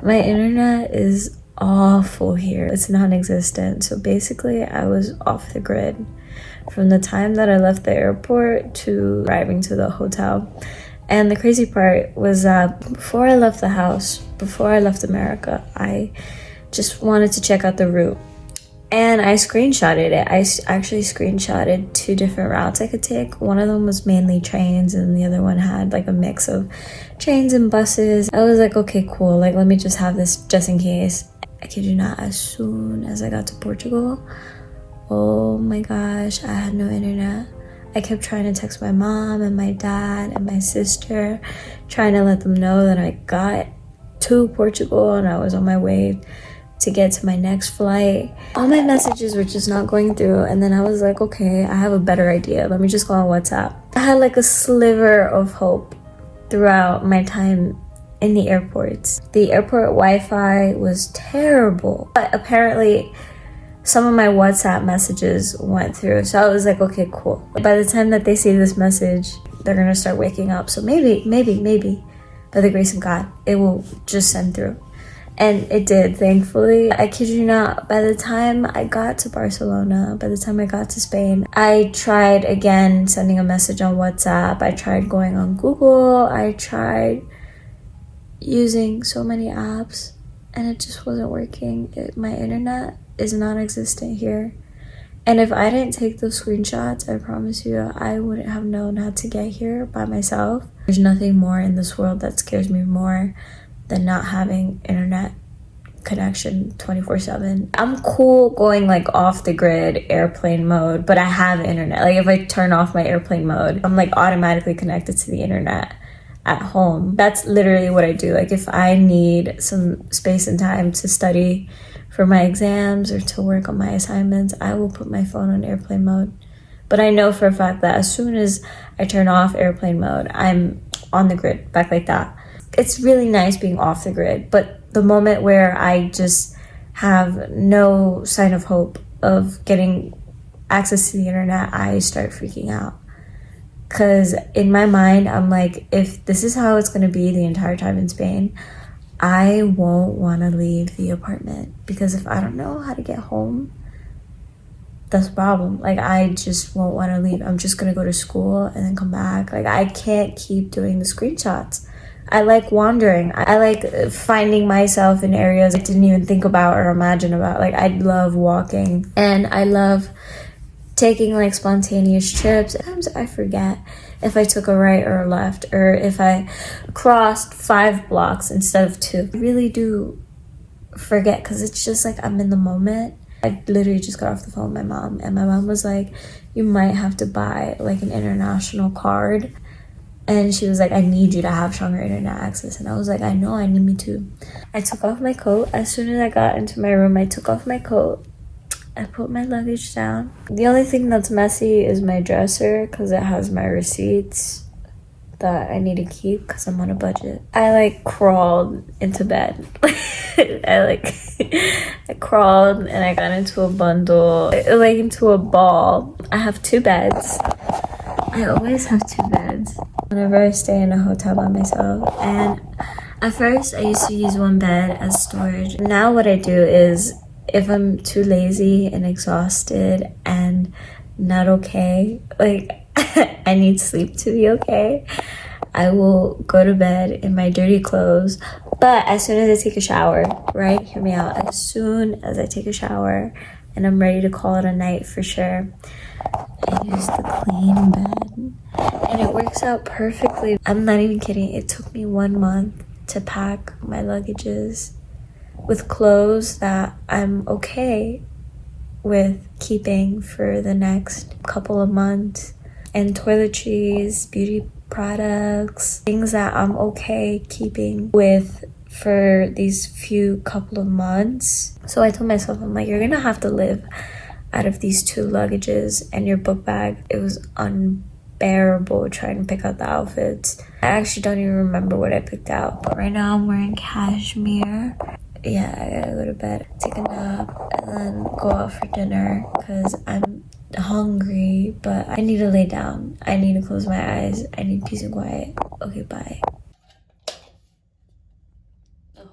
My internet is awful here. It's non-existent. So basically, I was off the grid from the time that I left the airport to arriving to the hotel. And the crazy part was that before I left the house, before I left America, I just wanted to check out the route. And I screenshotted it. I actually screenshotted 2 different routes I could take. One of them was mainly trains, and the other one had like a mix of trains and buses. I was like, okay, cool. Like, let me just have this just in case. I kid you not, as soon as I got to Portugal, oh my gosh, I had no internet. I kept trying to text my mom and my dad and my sister, trying to let them know that I got to Portugal and I was on my way to get to my next flight. All my messages were just not going through, and then I was like, okay, I have a better idea. Let me just go on WhatsApp. I had like a sliver of hope throughout my time in the airports. The airport Wi-Fi was terrible, but apparently some of my WhatsApp messages went through, so I was like, okay, cool. By the time that they see this message, they're gonna start waking up, so maybe, by the grace of God, it will just send through. And it did, thankfully. I kid you not, by the time I got to Barcelona, by the time I got to Spain, I tried again sending a message on WhatsApp. I tried going on Google. I tried using so many apps, and it just wasn't working. My internet is non-existent here. And if I didn't take those screenshots, I promise you, I wouldn't have known how to get here by myself. There's nothing more in this world that scares me more than not having internet connection 24/7. I'm cool going like off the grid airplane mode, but I have internet. Like if I turn off my airplane mode, I'm like automatically connected to the internet at home. That's literally what I do. Like if I need some space and time to study for my exams or to work on my assignments, I will put my phone on airplane mode. But I know for a fact that as soon as I turn off airplane mode, I'm on the grid, back like that. It's really nice being off the grid, but the moment where I just have no sign of hope of getting access to the internet, I start freaking out. Because in my mind, I'm like, if this is how it's going to be the entire time in Spain, I won't want to leave the apartment. Because if I don't know how to get home, that's a problem. Like, I just won't want to leave. I'm just going to go to school and then come back. Like, I can't keep doing the screenshots. I like wandering. I like finding myself in areas I didn't even think about or imagine about. Like, I love walking, and I love taking like spontaneous trips. Sometimes I forget if I took a right or a left, or if I crossed 5 blocks instead of 2. I really do forget, because it's just like I'm in the moment. I literally just got off the phone with my mom, and my mom was like, you might have to buy like an international card. And she was like, I need you to have stronger internet access. And I was like, I know, I need me too. I took off my coat. As soon as I got into my room, I took off my coat. I put my luggage down. The only thing that's messy is my dresser, because it has my receipts that I need to keep because I'm on a budget. I like crawled into bed. I crawled and I got into a bundle, like into a ball. I have 2 beds. I always have 2 beds whenever I stay in a hotel by myself. And at first I used to use 1 bed as storage. Now what I do is, if I'm too lazy and exhausted and not okay, like I need sleep to be okay, I will go to bed in my dirty clothes. But as soon as I take a shower, right? Hear me out. As soon as I take a shower and I'm ready to call it a night for sure, I use the clean bed. And it works out perfectly. I'm not even kidding. It took me 1 month to pack my luggages with clothes that I'm okay with keeping for the next couple of months, and toiletries, beauty products, things that I'm okay keeping with for these few couple of months. So I told myself, I'm like, you're gonna have to live out of these 2 luggages and your book bag. It was unbearable trying to pick out the outfits. I actually don't even remember what I picked out, but right now I'm wearing cashmere. Yeah, I gotta go to bed, take a nap, and then go out for dinner because I'm hungry, but I need to lay down. I need to close my eyes. I need peace and quiet. Okay, bye. Oh,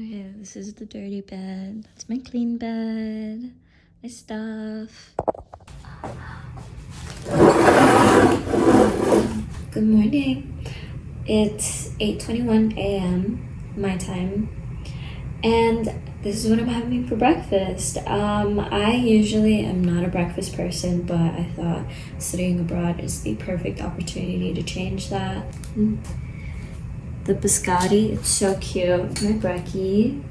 Okay, this is the dirty bed. That's my clean bed. My stuff. Good morning. It's 8:21 a.m. my time, and this is what I'm having for breakfast. I usually am not a breakfast person, but I thought studying abroad is the perfect opportunity to change that. The biscotti, it's so cute. My brekkie.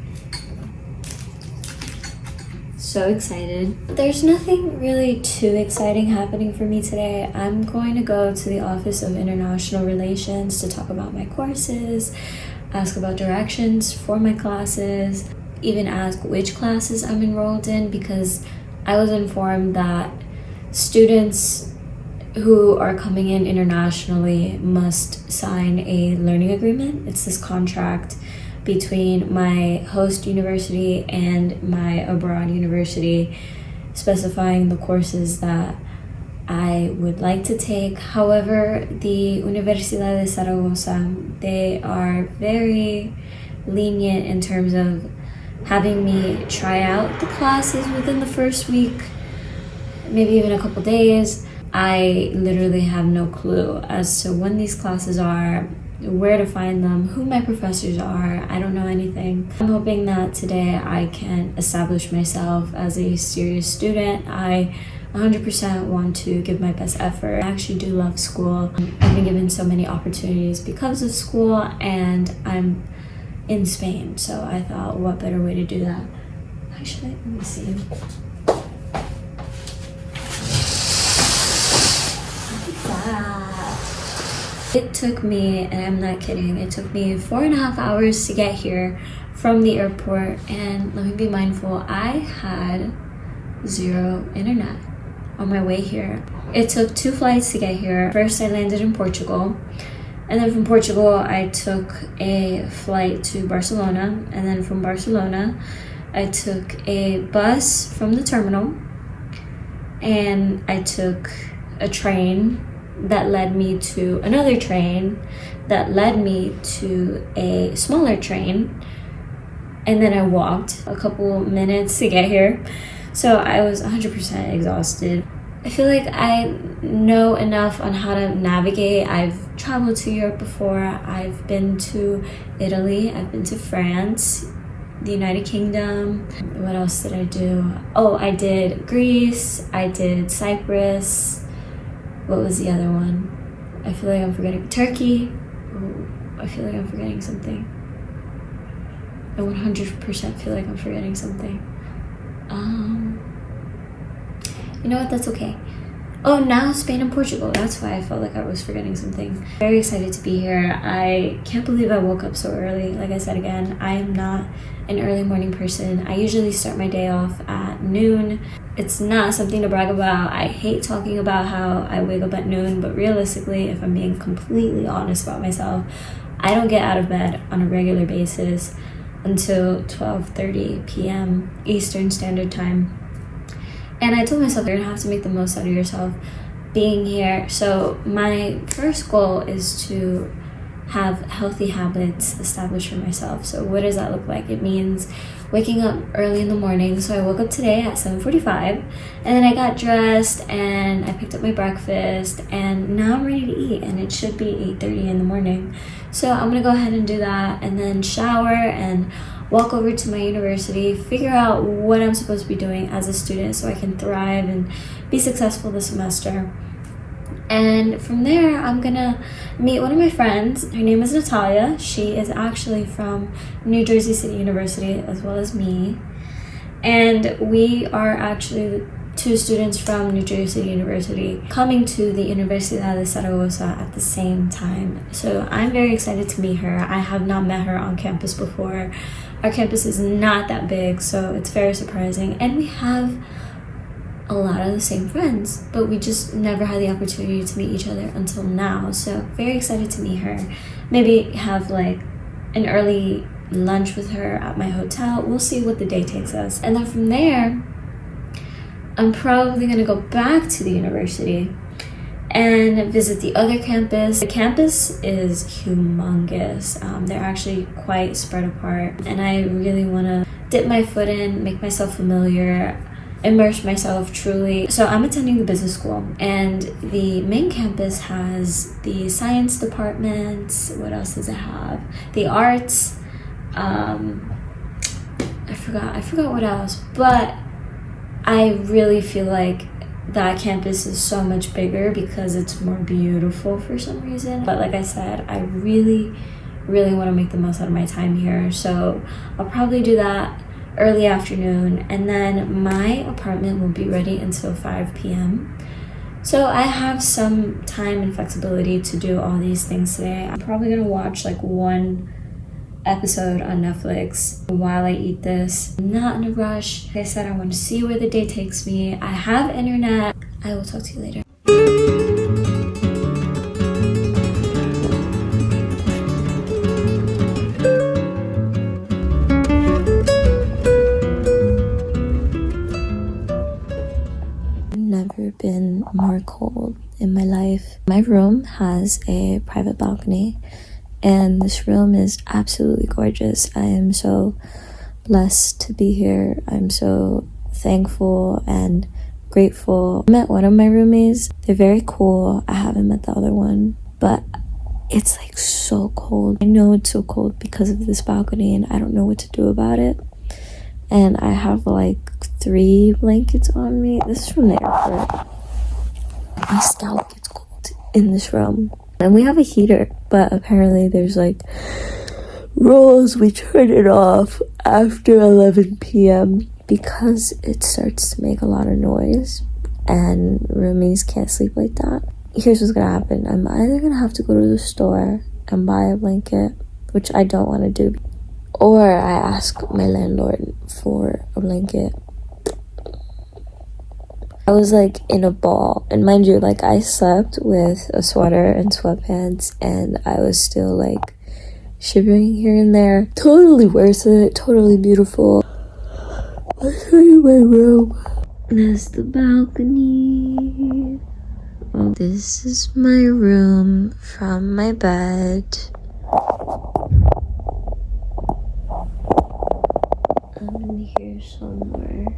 So excited. There's nothing really too exciting happening for me today. I'm going to go to the Office of International Relations to talk about my courses, ask about directions for my classes, even ask which classes I'm enrolled in, because I was informed that students who are coming in internationally must sign a learning agreement. It's this contract between my host university and my abroad university specifying the courses that I would like to take. However, the Universidad de Zaragoza, they are very lenient in terms of having me try out the classes within the first week, maybe even a couple days. I literally have no clue as to when these classes are, where to find them, who my professors are. I don't know anything. I'm hoping that today I can establish myself as a serious student. I 100% want to give my best effort. I actually do love school. I've been given so many opportunities because of school, and I'm in Spain, so I thought, what better way to do that? Actually, let me see. It took me, and I'm not kidding, it took me 4.5 hours to get here from the airport, and let me be mindful, I had 0 internet on my way here. It took 2 flights to get here. First, I landed in Portugal, and then from Portugal, I took a flight to Barcelona, and then from Barcelona, I took a bus from the terminal, and I took a train that led me to another train that led me to a smaller train, and then I walked a couple minutes to get here. So I was 100% exhausted. I feel like I know enough on how to navigate. I've traveled to Europe before. I've been to Italy, I've been to France, the United Kingdom. What else did I do? Oh, I did Greece, I did Cyprus. What was the other one? I feel like I'm forgetting. Turkey. Oh, I feel like I'm forgetting something. I 100% feel like I'm forgetting something. You know what? That's okay. Oh, now Spain and Portugal. That's why I felt like I was forgetting something. Very excited to be here. I can't believe I woke up so early. Like I said again, I am not an early morning person. I usually start my day off at noon. It's not something to brag about. I hate talking about how I wake up at noon, but realistically, if I'm being completely honest about myself, I don't get out of bed on a regular basis until 12:30 p.m. Eastern Standard Time. And I told myself you're gonna have to make the most out of yourself being here. So my first goal is to have healthy habits established for myself. So what does that look like? It means waking up early in the morning. So I woke up today at 7:45, and then I got dressed and I picked up my breakfast, and now I'm ready to eat, and it should be 8:30 in the morning. So I'm gonna go ahead and do that, and then shower and walk over to my university, figure out what I'm supposed to be doing as a student so I can thrive and be successful this semester. And from there, I'm gonna meet one of my friends. Her name is Natalia. She is actually from New Jersey City University as well as me. And we are actually 2 students from New Jersey City University coming to the Universidad de Zaragoza at the same time. So I'm very excited to meet her. I have not met her on campus before. Our campus is not that big, so it's very surprising. And we have a lot of the same friends, but we just never had the opportunity to meet each other until now. So very excited to meet her. Maybe have like an early lunch with her at my hotel. We'll see what the day takes us. And then from there, I'm probably gonna go back to the university and visit the other campus. The campus is humongous. They're actually quite spread apart, and I really want to dip my foot in, make myself familiar, immerse myself truly. So I'm attending the business school, and the main campus has the science departments. What else does it have? The arts. I forgot what else, but I really feel like that campus is so much bigger because it's more beautiful for some reason. But like I said, I really want to make the most out of my time here, so I'll probably do that early afternoon, and then my apartment will be ready until 5 p.m. So I have some time and flexibility to do all these things today. I'm probably gonna watch like one episode on Netflix while I eat this. I'm not in a rush. Like I said, I want to see where the day takes me. I have internet. I will talk to you later. Never been more cold in my life. My room has a private balcony, and this room is absolutely gorgeous. I am so blessed to be here. I'm so thankful and grateful. I met one of my roomies. They're very cool. I haven't met the other one, but it's like so cold. I know it's so cold because of this balcony, and I don't know what to do about it. And I have like 3 blankets on me. This is from the airport. My scalp gets cold in this room. And we have a heater, but apparently there's like rules. We turn it off after 11 p.m. because it starts to make a lot of noise and roomies can't sleep like that. Here's what's gonna happen. I'm either gonna have to go to the store and buy a blanket, which I don't want to do, or I ask my landlord for a blanket. I was like in a ball, and mind you, like I slept with a sweater and sweatpants, and I was still like shivering here and there. Totally worth it, totally beautiful. I'll show you my room. There's the balcony. Oh, this is my room from my bed. I'm in here somewhere.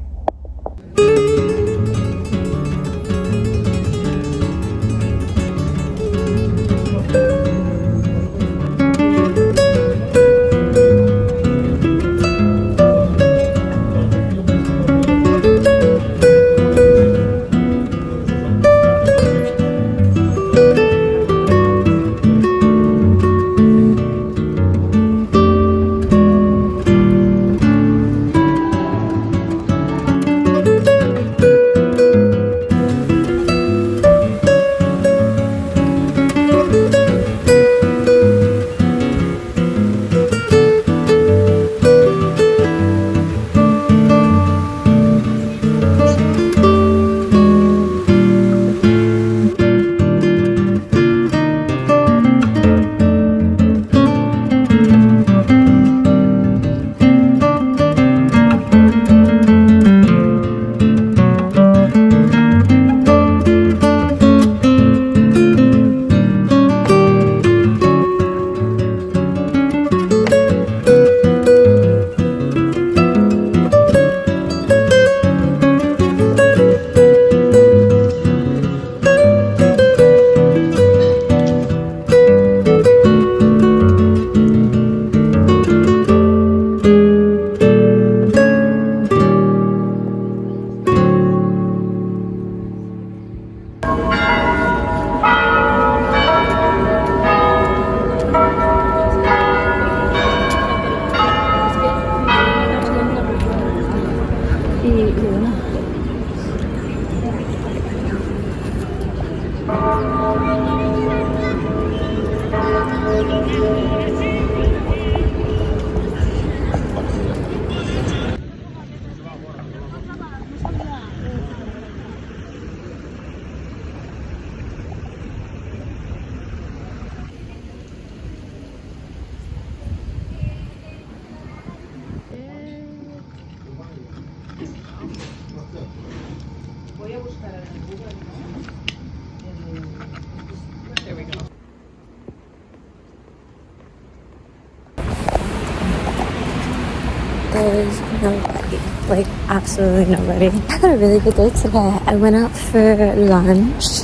Nobody. Like, absolutely nobody. I had a really good day today. I went out for lunch,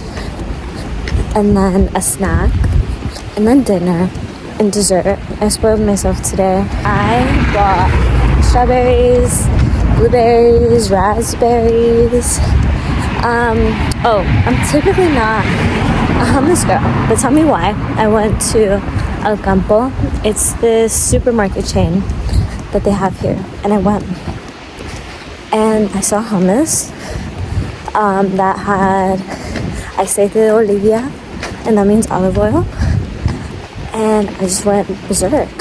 and then a snack, and then dinner, and dessert. I spoiled myself today. I bought strawberries, blueberries, raspberries. I'm typically not a hummus girl, but tell me why. I went to El Campo. It's this supermarket chain that they have here, and I went and I saw hummus that had aceite de oliva, and that means olive oil, and I just went berserk.